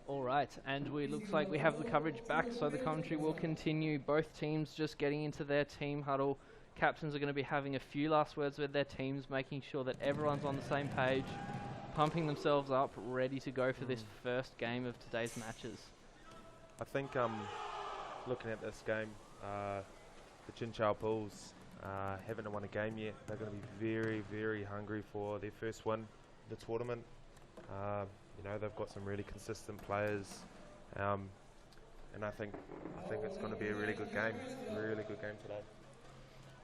Alright, and we looks like we have the coverage back, so the commentary will continue. Both teams just getting into their team huddle. Captains are going to be having a few last words with their teams, making sure that everyone's on the same page, pumping themselves up, ready to go for this first game of today's matches. I think looking at this game, the TUJISHOU Bulls haven't won a game yet. They're going to be very, very hungry for their first win in the tournament. You know, they've got some really consistent players, and I think it's going to be a really good game today.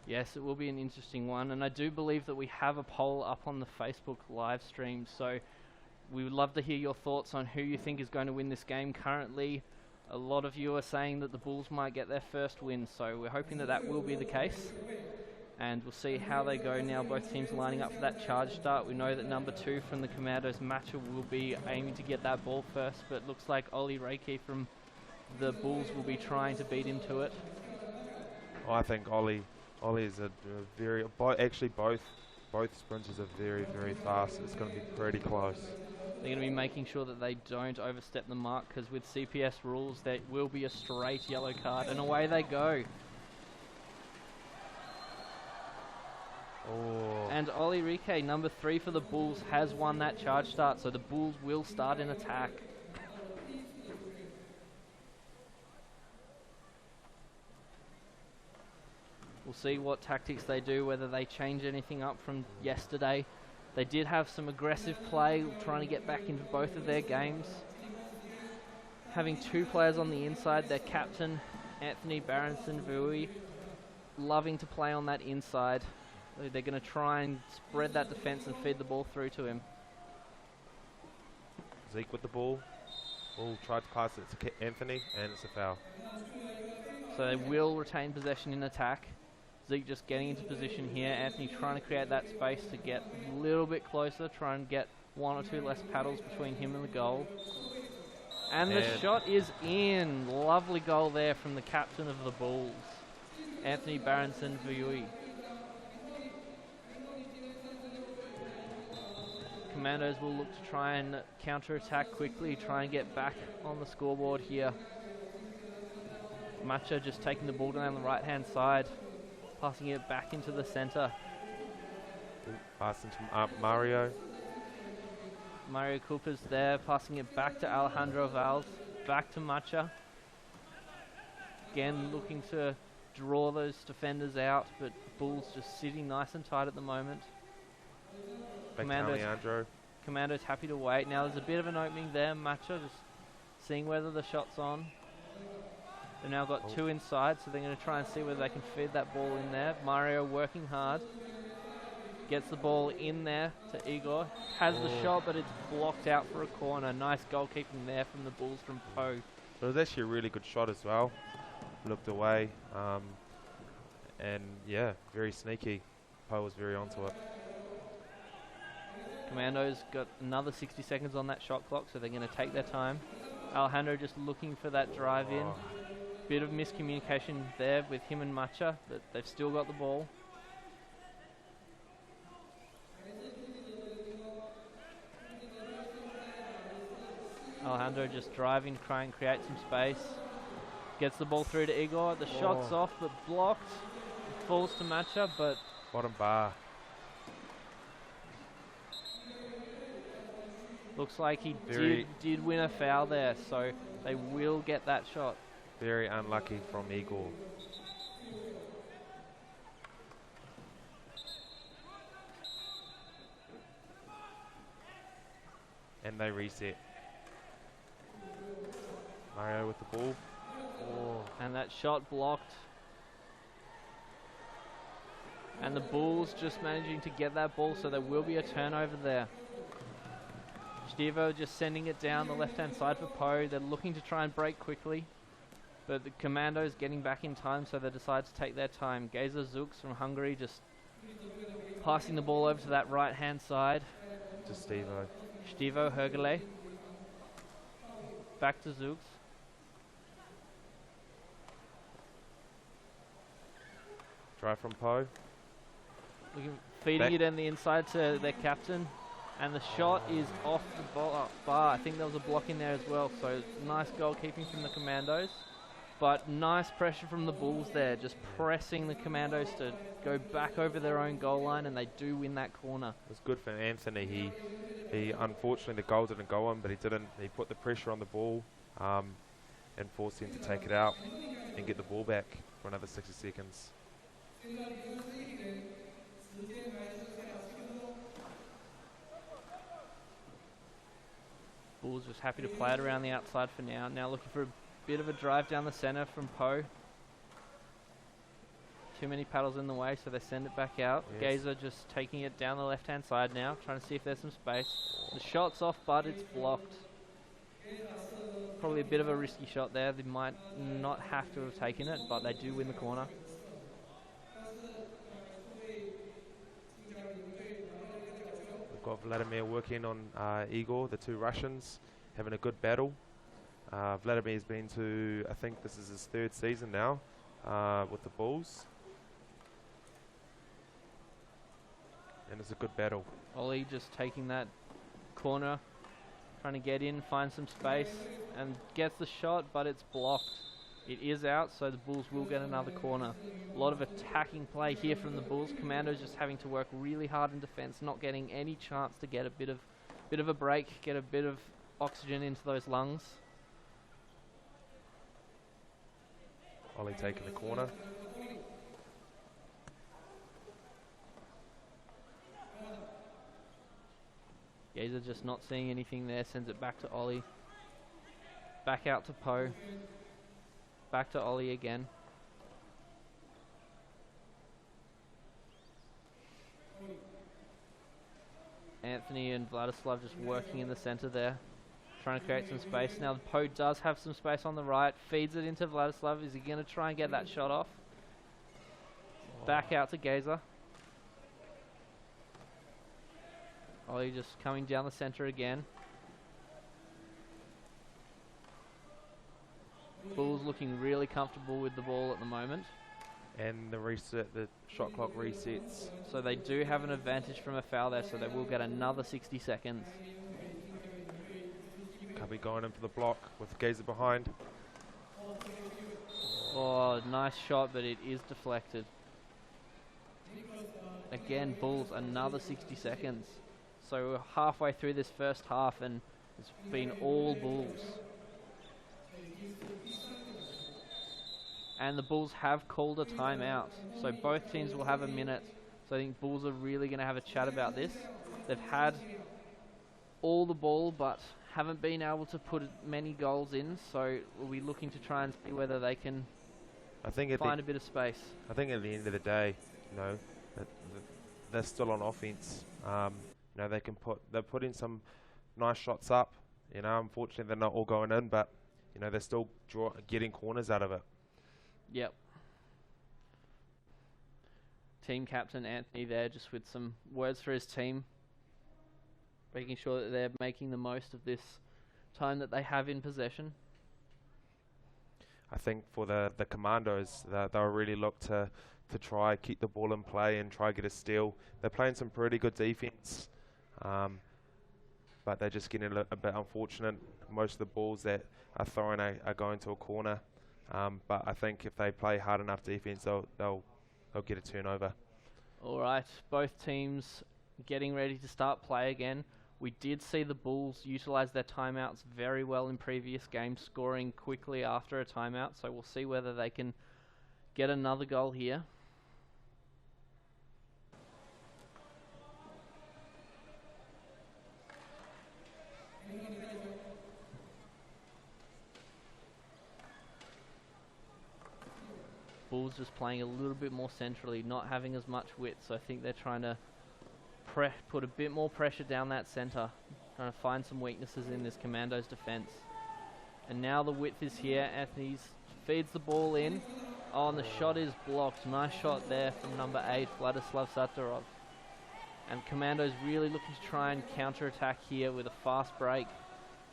Yes, it will be an interesting one, and I do believe that we have a poll up on the Facebook live stream, so we would love to hear your thoughts on who you think is going to win this game. Currently, a lot of you are saying that the Bulls might get their first win, so we're hoping that that will be the case. And we'll see how they go now. Both teams lining up for that charge start. We know that number 2 from the COMMRNDO's matcher will be aiming to get that ball first, but it looks like Oli Reiki from the Bulls will be trying to beat him to it. Oh, I think Oli is a very... actually, both sprinters are very, very fast. It's going to be pretty close. They're going to be making sure that they don't overstep the mark, because with CPS rules, there will be a straight yellow card, and away they go. Oh. And Oli Rike, number 3 for the Bulls, has won that charge start, so the Bulls will start in attack. We'll see what tactics they do, whether they change anything up from yesterday. They did have some aggressive play, trying to get back into both of their games. Having 2 players on the inside, their captain, Anthony Barronson-Vui, loving to play on that inside. They're going to try and spread that defense and feed the ball through to him. Zeke with the ball. Ball tried to pass it to Anthony, and it's a foul. So they will retain possession in attack. Zeke just getting into position here. Anthony trying to create that space to get a little bit closer, try and get 1 or 2 less paddles between him and the goal. And the shot is in. Lovely goal there from the captain of the Bulls, Anthony Barronson-Vui. COMMRNDOs will look to try and counter-attack quickly, try and get back on the scoreboard here. Macha just taking the ball down the right-hand side, passing it back into the centre. Passing to Mario. Mario Cooper's there, passing it back to Alejandro Valls, back to Macha. Again, looking to draw those defenders out, but Bulls just sitting nice and tight at the moment. COMMRNDO's happy to wait. Now there's a bit of an opening there. Macha just seeing whether the shot's on. They've now got 2 inside, so they're going to try and see whether they can feed that ball in there. Mario working hard. Gets the ball in there to Igor. Has the shot, but it's blocked out for a corner. Nice goalkeeping there from the Bulls from Po. It was actually a really good shot as well. Looked away. And yeah, very sneaky. Po was very onto it. COMMRNDO's got another 60 seconds on that shot clock, so they're going to take their time. Alejandro just looking for that drive in. Bit of miscommunication there with him and Macha, but they've still got the ball. Alejandro just driving, trying and create some space. Gets the ball through to Igor. The shot's off, but blocked. It falls to Macha, but... Bottom bar. Looks like he did win a foul there, so they will get that shot. Very unlucky from Igor. And they reset. Mario with the ball. And that shot blocked. And the Bulls just managing to get that ball, so there will be a turnover there. Stevo just sending it down the left-hand side for Po. They're looking to try and break quickly, but the COMMRNDO's getting back in time, so they decide to take their time. Geza Zux from Hungary just passing the ball over to that right-hand side. To Stevo. Stevo Hergele. Back to Zooks. Drive from Poe. Feeding it in the inside to their captain. And the shot is off the bar. I think there was a block in there as well. So nice goalkeeping from the Commandos. But nice pressure from the Bulls there. Just pressing the Commandos to go back over their own goal line. And they do win that corner. It was good for Anthony. He unfortunately, the goal didn't go on, but he put the pressure on the ball and forced him to take it out and get the ball back for another 60 seconds. Bulls just happy to play it around the outside for now. Now looking for a bit of a drive down the centre from Poe. Too many paddles in the way, so they send it back out. Yes. Gazer just taking it down the left-hand side now, trying to see if there's some space. The shot's off, but it's blocked. Probably a bit of a risky shot there. They might not have to have taken it, but they do win the corner. We've got Vladimir working on Igor, the two Russians, having a good battle. Vladimir's been to, I think this is his 3rd season now with the Bulls. And it's a good battle. Ollie just taking that corner, trying to get in, find some space, and gets the shot, but it's blocked. It is out, so the Bulls will get another corner. A lot of attacking play here from the Bulls. Commandos just having to work really hard in defence, not getting any chance to get a bit of a break, get a bit of oxygen into those lungs. Ollie taking the corner. Gazer just not seeing anything there, sends it back to Ollie. Back out to Poe. Back to Ollie again. Anthony and Vladislav just working in the centre there, trying to create some space. Now Poe does have some space on the right, feeds it into Vladislav. Is he going to try and get that shot off? Back out to Gazer. Ollie just coming down the centre again. Bulls looking really comfortable with the ball at the moment. And the shot clock resets. So they do have an advantage from a foul there, so they will get another 60 seconds. Cubby going in for the block with Gazer behind. Oh, nice shot, but it is deflected. Again, Bulls, another 60 seconds. So we're halfway through this first half, and it's been all Bulls. And the Bulls have called a timeout, so both teams will have a minute. So I think Bulls are really going to have a chat about this. They've had all the ball, but haven't been able to put many goals in, so we'll be looking to try and see whether they can find a bit of space. I think at the end of the day, they're still on offense. They're putting some nice shots up. Unfortunately they're not all going in, but they're still getting corners out of it. Yep. Team captain Anthony there, just with some words for his team, making sure that they're making the most of this time that they have in possession. I think for the Commandos, they'll really look to try keep the ball in play and try get a steal. They're playing some pretty good defense, but they're just getting a bit unfortunate. Most of the balls that are thrown are going to a corner. But I think if they play hard enough defense, they'll get a turnover. All right, both teams getting ready to start play again. We did see the Bulls utilise their timeouts very well in previous games, scoring quickly after a timeout. So we'll see whether they can get another goal here. Bulls just playing a little bit more centrally, not having as much width, so I think they're trying to put a bit more pressure down that centre, trying to find some weaknesses in this Commandos defence. And now the width is here. Anthony feeds the ball in. Oh, and the shot is blocked. Nice shot there from number 8, Vladislav Satarov. And Commandos really looking to try and counter-attack here with a fast break.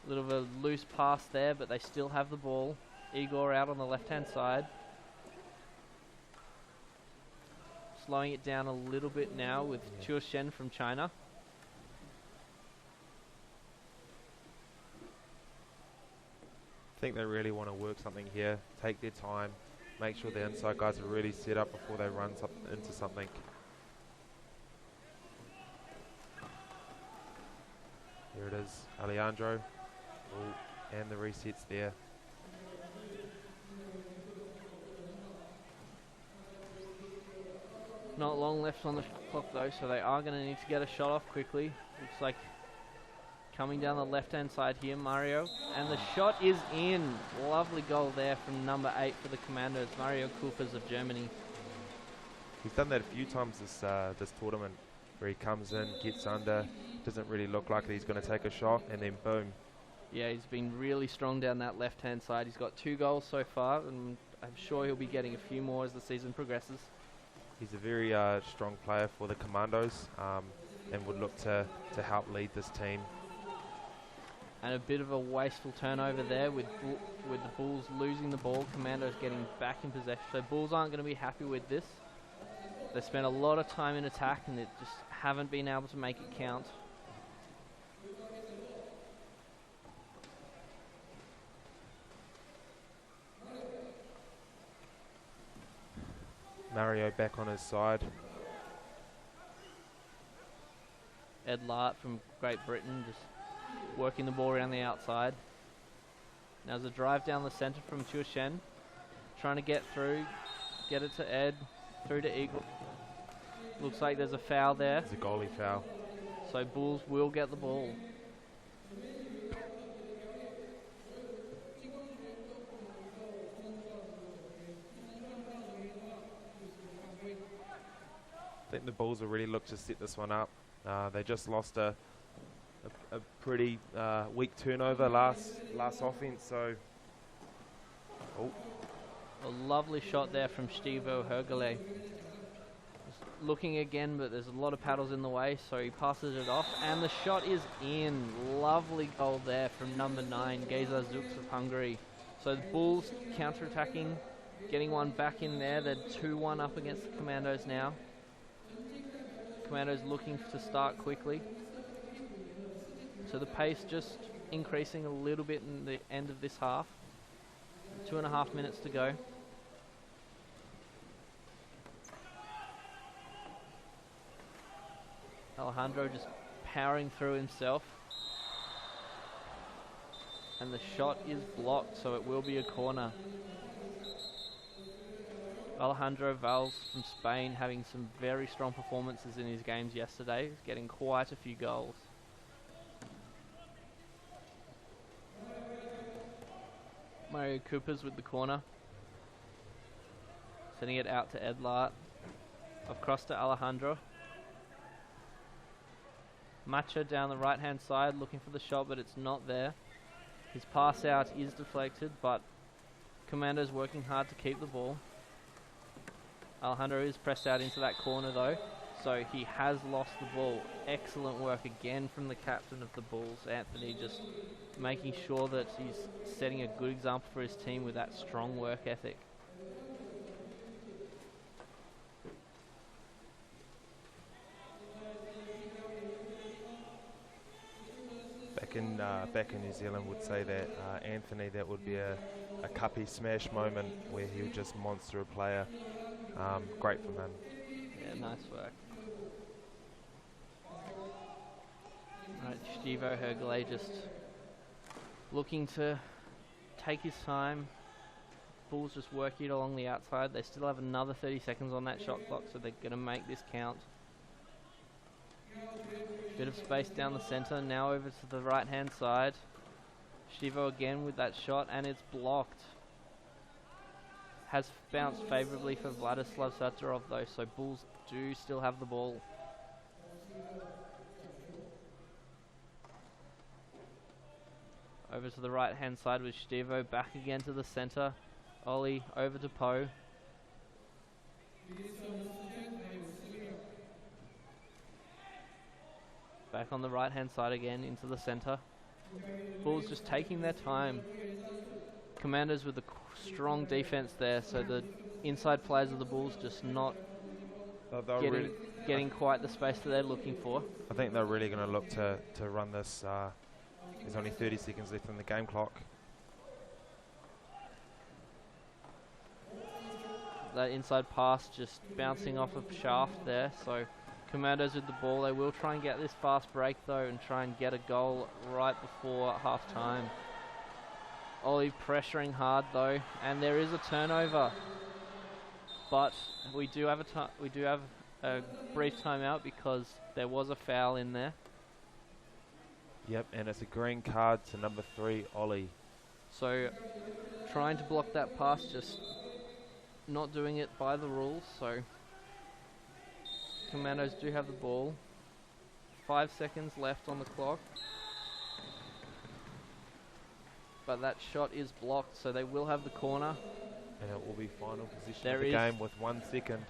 Little of a loose pass there, but they still have the ball. Igor out on the left-hand side. Slowing it down a little bit now with CPSL from China. I think they really want to work something here, take their time, make sure the inside guys are really set up before they run into something. Here it is, Alejandro. Oh, and the resets there. Not long left on the clock though, so they are going to need to get a shot off quickly. Looks like coming down the left-hand side here, Mario. And the shot is in. Lovely goal there from number 8 for the Commandos, Mario Kupers of Germany. He's done that a few times this tournament, where he comes in, gets under, doesn't really look like he's going to take a shot, and then boom. Yeah, he's been really strong down that left-hand side. He's got 2 goals so far, and I'm sure he'll be getting a few more as the season progresses. He's a very strong player for the Commandos, and would look to help lead this team. And a bit of a wasteful turnover there with the Bulls losing the ball. Commandos getting back in possession. So Bulls aren't going to be happy with this. They spent a lot of time in attack and they just haven't been able to make it count. Mario back on his side. Ed Lart from Great Britain just working the ball around the outside. Now there's a drive down the centre from CPSL. Trying to get through, get it to Ed, through to Eagle. Looks like there's a foul there. It's a goalie foul. So Bulls will get the ball. I think the Bulls will really look to set this one up. They just lost a pretty weak turnover last offense, so A lovely shot there from Stivo Hergele. Looking again, but there's a lot of paddles in the way, so he passes it off, and the shot is in. Lovely goal there from number 9, Geza Zux of Hungary. So the Bulls counter-attacking, getting one back in there. They're 2-1 up against the Commandos now. Commandos looking to start quickly. So the pace just increasing a little bit in the end of this half. 2.5 minutes to go. Alejandro just powering through himself. And the shot is blocked, so it will be a corner. Alejandro Valls from Spain having some very strong performances in his games yesterday. He's getting quite a few goals. Mario Kupers with the corner. Sending it out to Edlart. Across to Alejandro. Macha down the right hand side looking for the shot, but it's not there. His pass out is deflected, but Commando's working hard to keep the ball. Alejandro is pressed out into that corner though, so he has lost the ball. Excellent work again from the captain of the Bulls, Anthony, just making sure that he's setting a good example for his team with that strong work ethic. Back in New Zealand would say that Anthony, that would be a cuppy smash moment where he would just monster a player. Great from him. Yeah, nice work. Right, Stivo Hergele just looking to take his time. Bulls just working it along the outside. They still have another 30 seconds on that shot clock, so they're going to make this count. Bit of space down the centre, now over to the right hand side. Stivo again with that shot, and it's blocked. Has bounced favourably for Vladislav Satarov though, so Bulls do still have the ball. Over to the right hand side with Stivo, back again to the centre. Ollie over to Poe. Back on the right hand side again into the centre. Bulls just taking their time. Commanders with a strong defense there, so the inside players of the Bulls just not getting quite the space that they're looking for. I think they're really going to look to run this. There's only 30 seconds left on the game clock. That inside pass just bouncing off a shaft there, so Commandos with the ball. They will try and get this fast break though and try and get a goal right before half time. Ollie pressuring hard though, and there is a turnover, but we do have a brief timeout because there was a foul in there. Yep, and it's a green card to number 3, Ollie. So trying to block that pass, just not doing it by the rules. So Commandos do have the ball. 5 seconds left on the clock. But that shot is blocked, so they will have the corner. And it will be final position of the game with 1 second.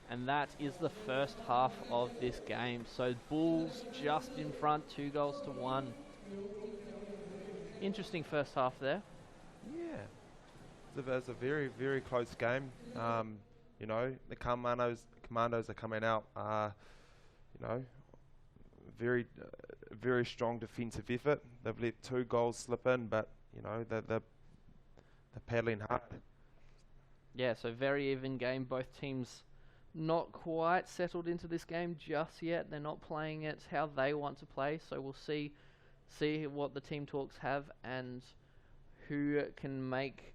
And that is the first half of this game. So Bulls just in front, 2-1. Interesting first half there. Yeah. It was a very, very close game. You know, the Commandos are coming out, you know, very strong defensive effort. They've let 2 goals slip in, but, you know, they're paddling hard. Yeah, so very even game. Both teams not quite settled into this game just yet. They're not playing it how they want to play, so we'll see what the team talks have and who can make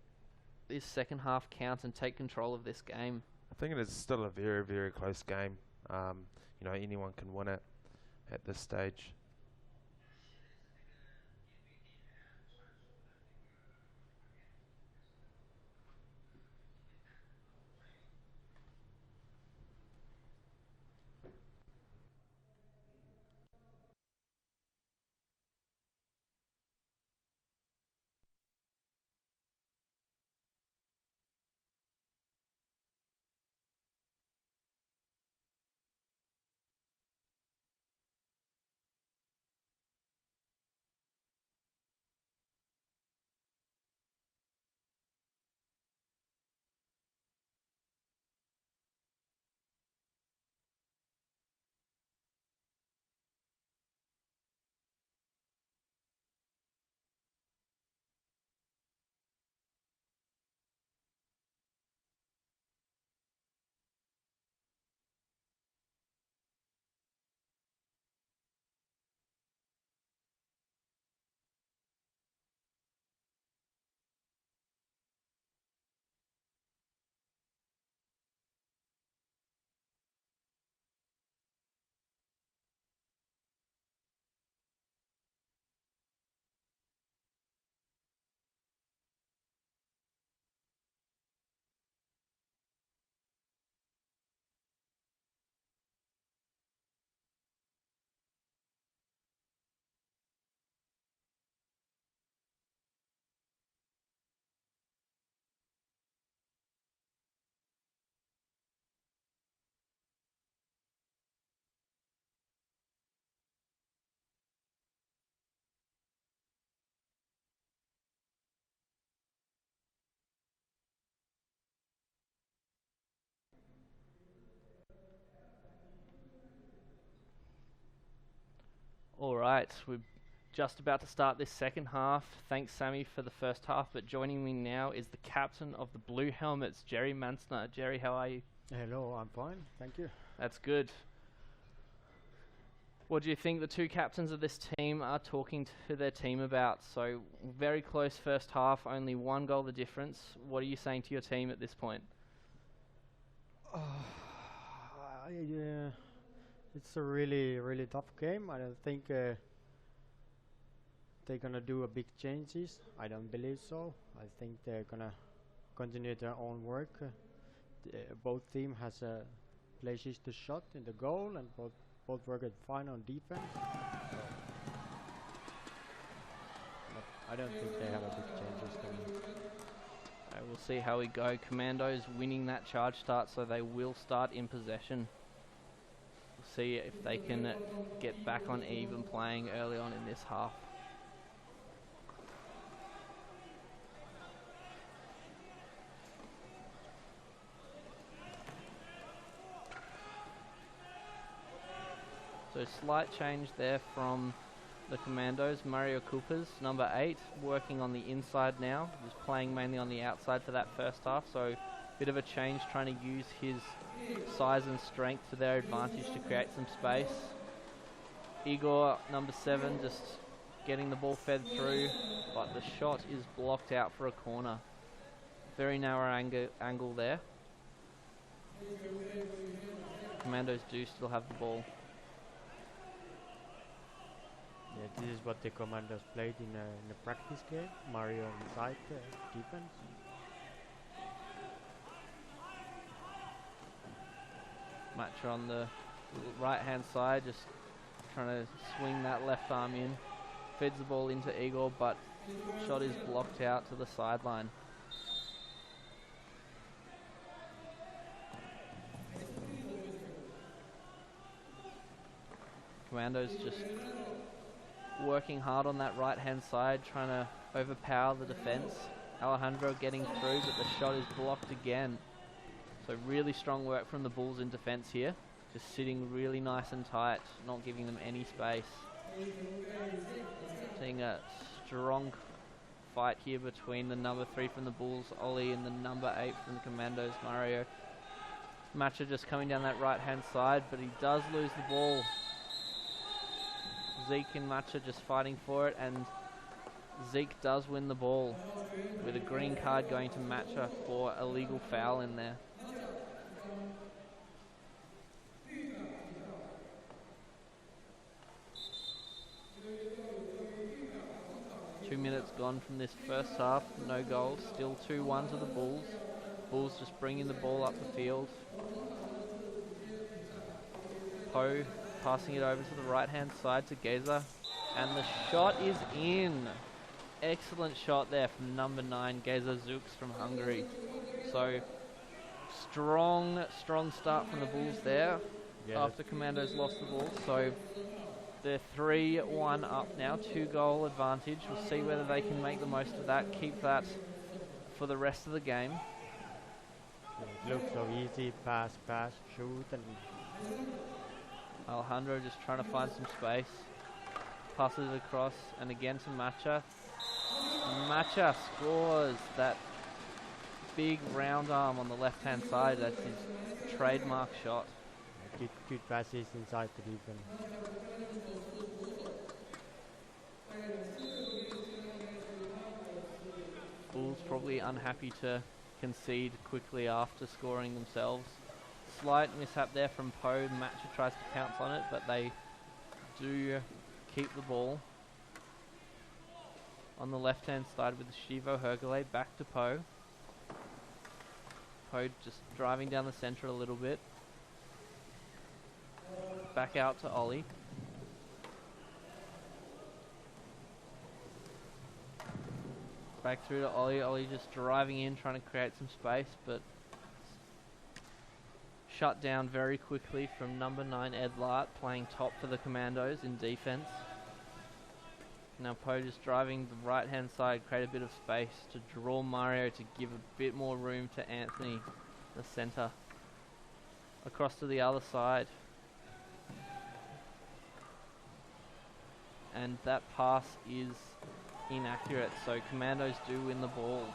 this second half count and take control of this game. I think it is still a very, very close game. You know, anyone can win it at this stage. Alright, we're just about to start this second half. Thanks, Sammy, for the first half, but joining me now is the captain of the Blue Helmets, Jori Mansner. Jerry, how are you? Hello, I'm fine, thank you. That's good. What do you think the two captains of this team are talking to their team about? So, very close first half, only 1 goal the difference. What are you saying to your team at this point? It's a really tough game. I don't think they're gonna do a big changes. I don't believe so. I think they're gonna continue their own work. Both team has places to shot in the goal, and both work fine on defense. But I don't think they have a big changes coming. We'll see how we go. Commandos winning that charge start, so they will start in possession. We'll see if they can get back on even playing early on in this half. So slight change there from the Commandos. Mario Coopers, number 8, working on the inside now. He's playing mainly on the outside for that first half, so bit of a change, trying to use his size and strength to their advantage to create some space. Igor, number 7, just getting the ball fed through, but the shot is blocked out for a corner. Very narrow angle there. Commandos do still have the ball. Yeah, this is what the Commandos played in a practice game. Mario inside defense. Matcher on the right hand side, just trying to swing that left arm in. Feeds the ball into Igor, but shot is blocked out to the sideline. Commandos just working hard on that right hand side, trying to overpower the defense. Alejandro getting through, but the shot is blocked again. So really strong work from the Bulls in defense here. Just sitting really nice and tight, not giving them any space. Seeing a strong fight here between the number 3 from the Bulls, Ollie, and the number 8 from the Commandos, Mario. Matcher just coming down that right hand side, but he does lose the ball. Zeke and Matcher just fighting for it, and Zeke does win the ball with a green card going to Matcher for a legal foul in there. Two minutes gone from this first half, no goals, still 2-1 to the Bulls. Bulls just bringing the ball up the field. Poe passing it over to the right hand side to Geza, and the shot is in. Excellent shot there from number 9, Geza Zooks from Hungary. So strong start from the Bulls there, after Commandos lost the ball. So they're 3-1 up now, 2-goal advantage. We'll see whether they can make the most of that, keep that for the rest of the game. It looks so easy, pass, shoot, and Alejandro just trying to find some space. Passes it across, and again to Matcher. Matcher scores that big round arm on the left-hand side. That's his trademark shot. Good passes inside the defense. Bulls probably unhappy to concede quickly after scoring themselves. Slight mishap there from Poe. Matcher tries to pounce on it, but they do keep the ball. On the left-hand side with Shivo Hergele, back to Poe. Poe just driving down the centre a little bit. Back out to Ollie. Back through to Ollie. Ollie just driving in, trying to create some space, but shut down very quickly from number 9 Ed Lart, playing top for the Commandos in defense. Now Poe just driving the right hand side, create a bit of space to draw Mario to give a bit more room to Anthony, the centre. Across to the other side. And that pass is inaccurate, so Commandos do win the ball.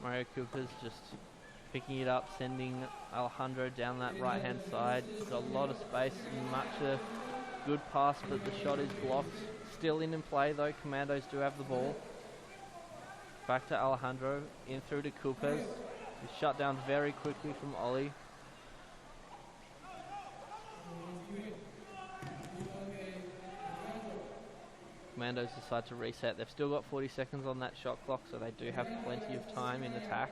Mario Cooper's just picking it up, sending Alejandro down that right hand side. Got a lot of space, much a good pass, but the shot is blocked. Still in play though, Commandos do have the ball. Back to Alejandro, in through to Coopers. He's shut down very quickly from Ollie. Commandos decide to reset. They've still got 40 seconds on that shot clock, so they do have plenty of time in attack.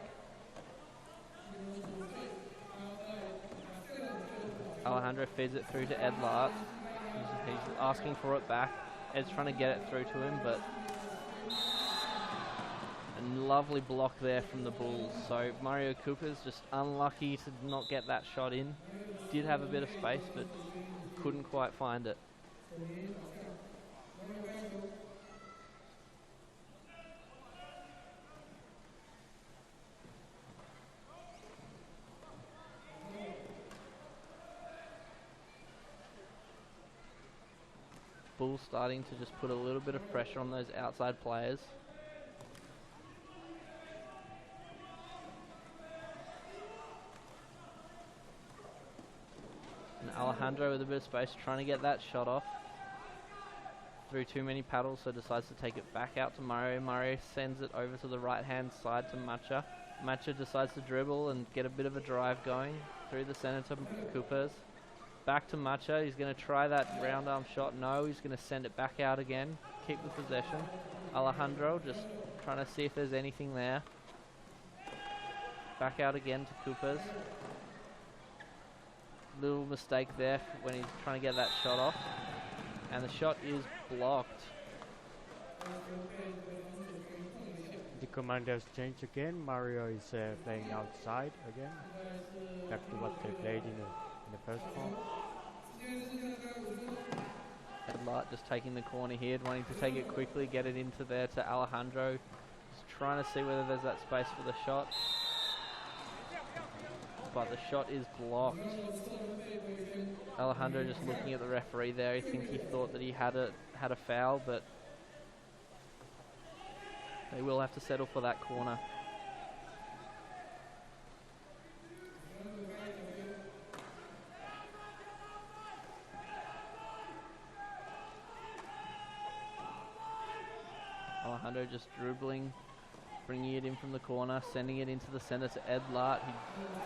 Alejandro feeds it through to Ed Lart. He's asking for it back. Ed's trying to get it through to him, but Lovely block there from the Bulls. So Mario Cooper's just unlucky to not get that shot in. Did have a bit of space, but couldn't quite find it. Bulls starting to just put a little bit of pressure on those outside players. And Alejandro with a bit of space trying to get that shot off. Through too many paddles, so decides to take it back out to Mario. Mario sends it over to the right hand side to Matcha. Matcha decides to dribble and get a bit of a drive going through the center to Coopers. Back to Matcha. He's going to try that round arm shot. No, he's going to send it back out again. Keep the possession. Alejandro just trying to see if there's anything there. Back out again to Coopers. Little mistake there when he's trying to get that shot off. And the shot is blocked. The commanders change again. Mario is playing outside again. Back to what they played in the first half. Headlight just taking the corner here, wanting to take it quickly, get it into there to Alejandro. Just trying to see whether there's that space for the shot. But the shot is blocked. Alejandro just looking at the referee there. I think he thought that he had a foul, but they will have to settle for that corner. Alejandro just dribbling, bringing it in from the corner, sending it into the center to Edlart.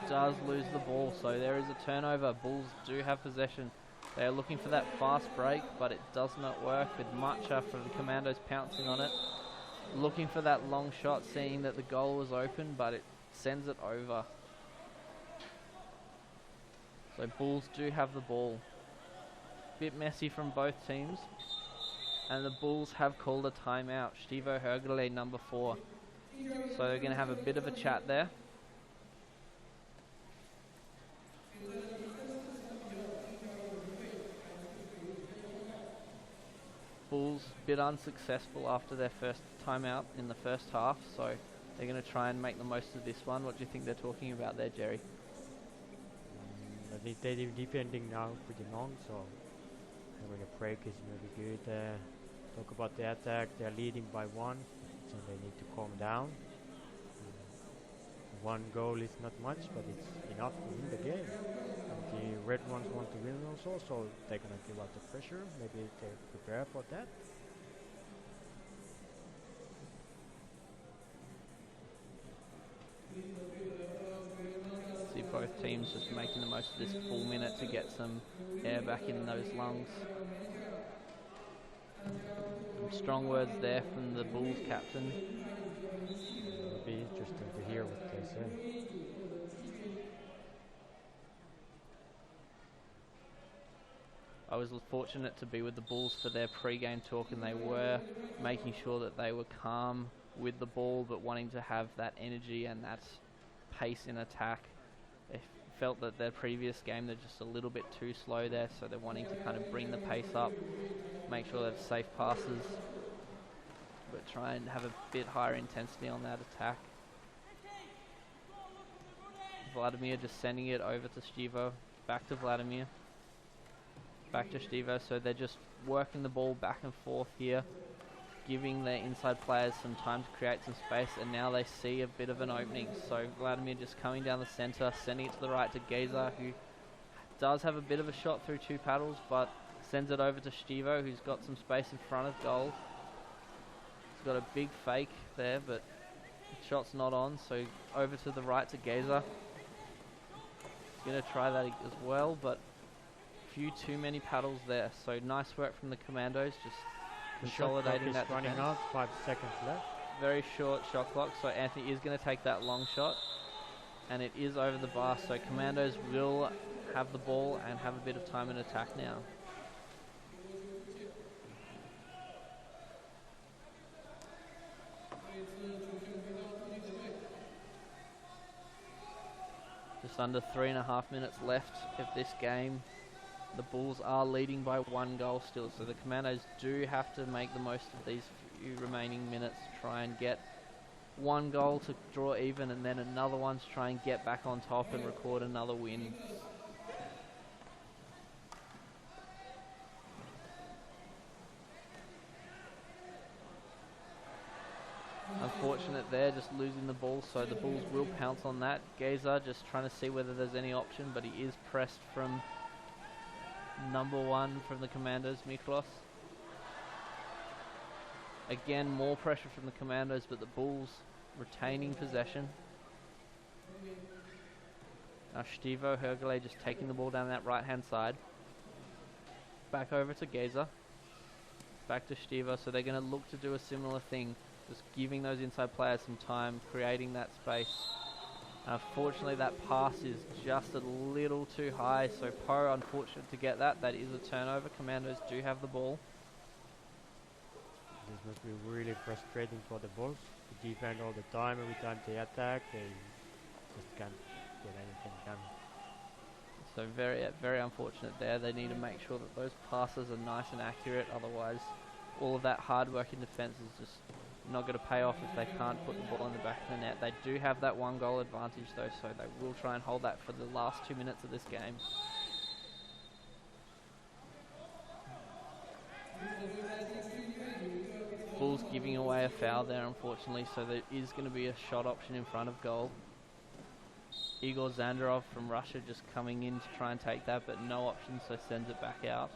He does lose the ball, so there is a turnover. Bulls do have possession. They are looking for that fast break, but it does not work with Matcha from the Commandos pouncing on it. Looking for that long shot, seeing that the goal was open, but it sends it over. So Bulls do have the ball. Bit messy from both teams. And the Bulls have called a timeout. Stivo Hergele, number 4. So they're going to have a bit of a chat there. Bulls a bit unsuccessful after their first timeout in the first half, so they're going to try and make the most of this one. What do you think they're talking about there, Jerry? I think they're defending now pretty long, so having a break is maybe good. Talk about the attack, they're leading by 1, so they need to calm down. 1 goal is not much, but it's enough to win the game. And the red ones want to win also, so they're going to give out the pressure. Maybe they prepare for that. See both teams just making the most of this full minute to get some air back in those lungs. Some strong words there from the Bulls captain. It'll be interesting to hear what they say. I was fortunate to be with the Bulls for their pre-game talk, and they were making sure that they were calm with the ball, but wanting to have that energy and that pace in attack. They felt that their previous game, they're just a little bit too slow there, so they're wanting to kind of bring the pace up, make sure they have safe passes, but try and have a bit higher intensity on that attack. Vladimir just sending it over to Stivo, back to Vladimir, back to Stivo, so they're just working the ball back and forth here, giving their inside players some time to create some space, and now they see a bit of an opening. So Vladimir just coming down the center, sending it to the right to Geza, who does have a bit of a shot through 2 paddles, but sends it over to Stivo, who's got some space in front of goal. He's got a big fake there, but the shot's not on, so over to the right to Geza. He's going to try that as well, but few too many paddles there. So nice work from the Commandos, just consolidating that running defense. out, 5 seconds left. Very short shot clock, so Anthony is going to take that long shot, and it is over the bar, so Commandos will have the ball and have a bit of time in attack now. Just under 3.5 minutes left of this game. The Bulls are leading by 1 goal still, so the Commandos do have to make the most of these few remaining minutes to try and get 1 goal to draw even, and then another one to try and get back on top and record another win. Unfortunate there, just losing the ball, so the Bulls will pounce on that. Gazer just trying to see whether there's any option, but he is pressed from number 1 from the Commandos, Miklos. Again, more pressure from the Commandos, but the Bulls retaining possession. Now Stivo Hergele just taking the ball down that right hand side. Back over to Gazer. Back to Stivo, so they're going to look to do a similar thing. Just giving those inside players some time, creating that space. Unfortunately, that pass is just a little too high, so Po unfortunate to get that. That is a turnover. Commandos do have the ball. This must be really frustrating for the Bulls to defend all the time. Every time they attack, they just can't get anything done. So very unfortunate there. They need to make sure that those passes are nice and accurate. Otherwise, all of that hard work in defense is just not going to pay off if they can't put the ball in the back of the net. They do have that 1 goal advantage though, so they will try and hold that for the last 2 minutes of this game. Bulls giving away a foul there, unfortunately, so there is going to be a shot option in front of goal. Igor Zandarov from Russia just coming in to try and take that, but no option, so sends it back out.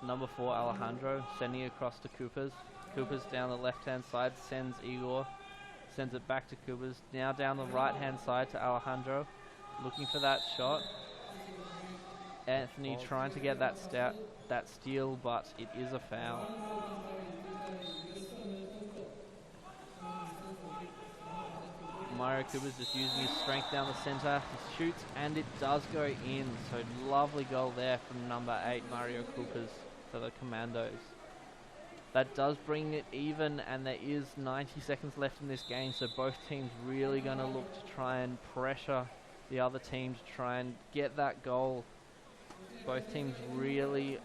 Number 4, Alejandro, sending it across to Coopers. Coopers down the left-hand side, sends Igor, sends it back to Coopers. Now down the right-hand side to Alejandro, looking for that shot. Anthony trying to get that steal, but it is a foul. Mario Coopers just using his strength down the centre. He shoots and it does go in. So lovely goal there from number 8, Mario Coopers, for the Commandos. That does bring it even, and there is 90 seconds left in this game, so both teams really going to look to try and pressure the other team to try and get that goal. Both teams really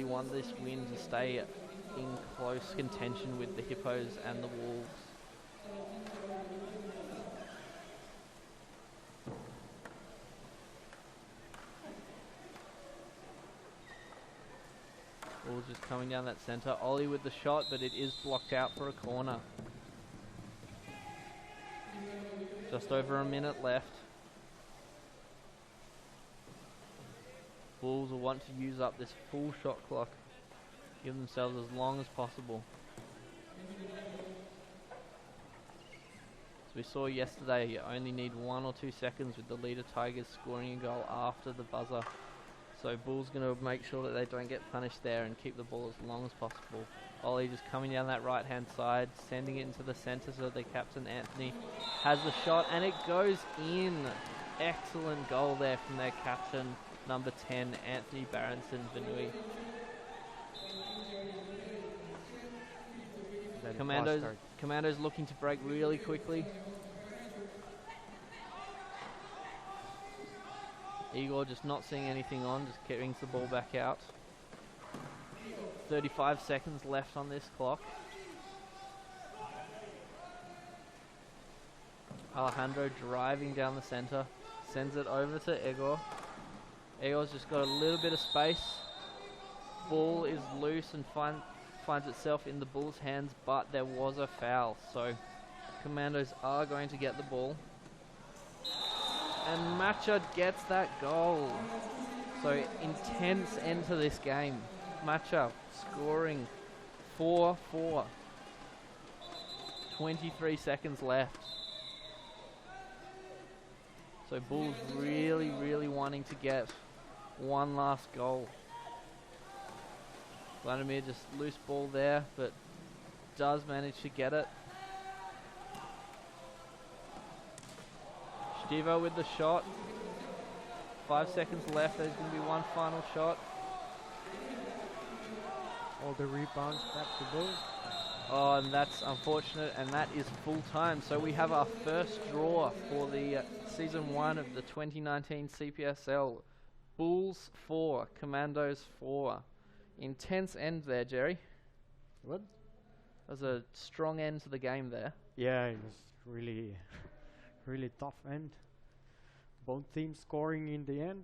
want this win to stay in close contention with the Hippos and the Wolves. Ball's just coming down that centre. Ollie with the shot, but it is blocked out for a corner. Just over a minute left. Bulls will want to use up this full shot clock. Give themselves as long as possible. As we saw yesterday, you only need 1 or 2 seconds with the leader Tigers scoring a goal after the buzzer. So Bulls going to make sure that they don't get punished there and keep the ball as long as possible. Ollie just coming down that right hand side, sending it into the centre so the captain Anthony has the shot and it goes in. Excellent goal there from their captain, number 10, Anthony Barronson Vanui. Commandos looking to break really quickly. Igor just not seeing anything on, just brings the ball back out. 35 seconds left on this clock. Alejandro driving down the centre, sends it over to Igor. Igor's just got a little bit of space. Ball is loose and finds itself in the Bulls' hands, but there was a foul, so Commandos are going to get the ball. And Macha gets that goal. So intense end to this game. Macha scoring 4-4. 23 seconds left. So Bulls really wanting to get one last goal. Vladimir just loose ball there, but does manage to get it. Stivo with the shot. 5 seconds left. There's going to be one final shot. All the rebounds back to Bulls. Oh, and that's unfortunate, and that is full time. So we have our first draw for the season 1 of the 2019 CPSL. Bulls 4, Commandos 4. Intense end there, Jerry. What? That was a strong end to the game there. Yeah, it was really, really tough end. Both teams scoring in the end.